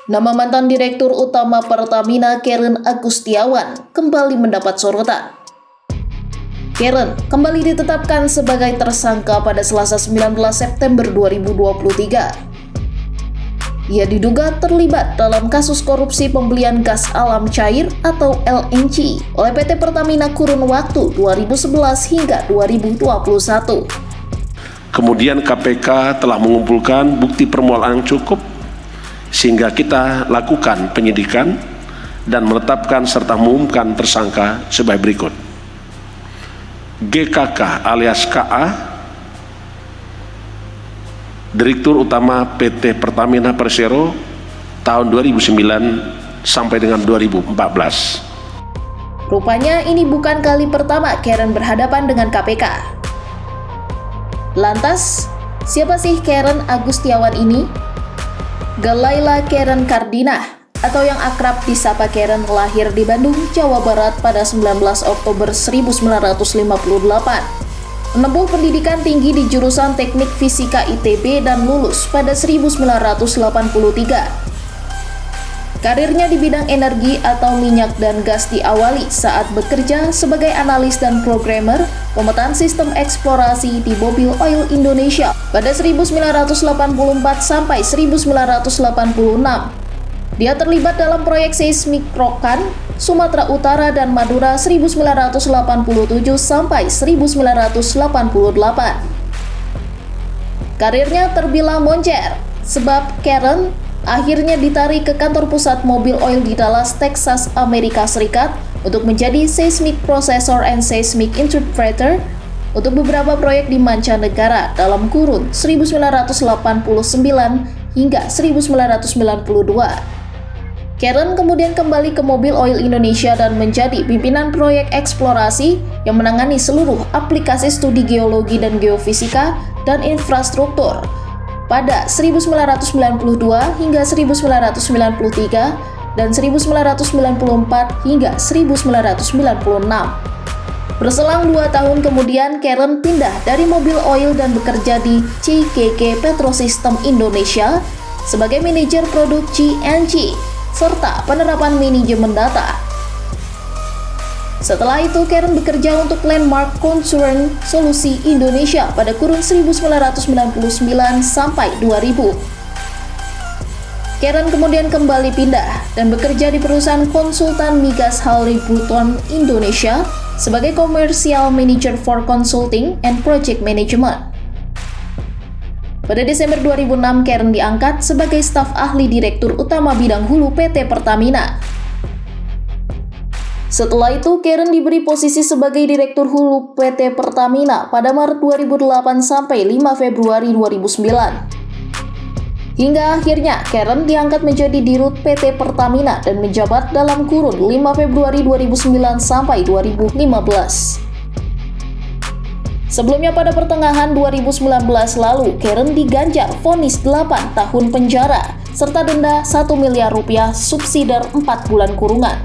Nama mantan Direktur Utama Pertamina Karen Agustiawan kembali mendapat sorotan. Karen kembali ditetapkan sebagai tersangka pada Selasa 19 September 2023. Ia diduga terlibat dalam kasus korupsi pembelian gas alam cair atau LNG oleh PT Pertamina kurun waktu 2011 hingga 2021. Kemudian KPK telah mengumpulkan bukti permulaan yang cukup sehingga kita lakukan penyidikan dan menetapkan serta mengumumkan tersangka sebagai berikut. GKK alias KA, Direktur Utama PT Pertamina Persero tahun 2009 sampai dengan 2014. Rupanya ini bukan kali pertama Karen berhadapan dengan KPK. Lantas, siapa sih Karen Agustiawan ini? Gelaila Karen Kardinah, atau yang akrab disapa Karen, lahir di Bandung, Jawa Barat pada 19 Oktober 1958. Menempuh pendidikan tinggi di jurusan Teknik Fisika ITB dan lulus pada 1983. Karirnya di bidang energi atau minyak dan gas diawali saat bekerja sebagai analis dan programmer pemetaan sistem eksplorasi di Mobil Oil Indonesia pada 1984 sampai 1986. Dia terlibat dalam proyek seismik Rokan, Sumatera Utara dan Madura 1987 sampai 1988. Karirnya terbilang moncer, sebab Karen akhirnya ditarik ke kantor pusat Mobil Oil di Dallas, Texas, Amerika Serikat untuk menjadi Seismic Processor and Seismic Interpreter untuk beberapa proyek di mancanegara dalam kurun 1989 hingga 1992. Karen kemudian kembali ke Mobil Oil Indonesia dan menjadi pimpinan proyek eksplorasi yang menangani seluruh aplikasi studi geologi dan geofisika dan infrastruktur pada 1992 hingga 1993 dan 1994 hingga 1996. Berselang 2 tahun kemudian, Karen pindah dari Mobil Oil dan bekerja di CKK Petrosystem Indonesia sebagai manajer produk CNG serta penerapan manajemen data. Setelah itu, Karen bekerja untuk Landmark Concern Solusi Indonesia pada kurun 1999 sampai 2000. Karen kemudian kembali pindah dan bekerja di perusahaan konsultan migas Halliburton Indonesia sebagai Commercial Manager for Consulting and Project Management. Pada Desember 2006, Karen diangkat sebagai staf ahli Direktur Utama Bidang Hulu PT Pertamina. Setelah itu, Karen diberi posisi sebagai Direktur Hulu PT Pertamina pada Maret 2008 sampai 5 Februari 2009. Hingga akhirnya, Karen diangkat menjadi Dirut PT Pertamina dan menjabat dalam kurun 5 Februari 2009 sampai 2015. Sebelumnya pada pertengahan 2019 lalu, Karen diganjar vonis 8 tahun penjara serta denda 1 miliar rupiah subsidi 4 bulan kurungan.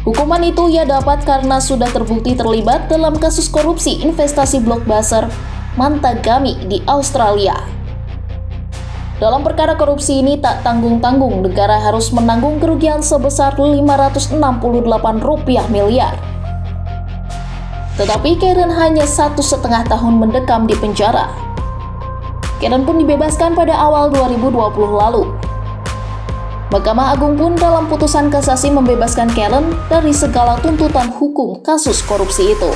Hukuman itu ia dapat karena sudah terbukti terlibat dalam kasus korupsi investasi blockbuster Mantagami di Australia. Dalam perkara korupsi ini tak tanggung-tanggung, negara harus menanggung kerugian sebesar 568 rupiah miliar. Tetapi Karen hanya 1,5 tahun mendekam di penjara. Karen pun dibebaskan pada awal 2020 lalu. Mahkamah Agung pun dalam putusan kasasi membebaskan Karen dari segala tuntutan hukum kasus korupsi itu.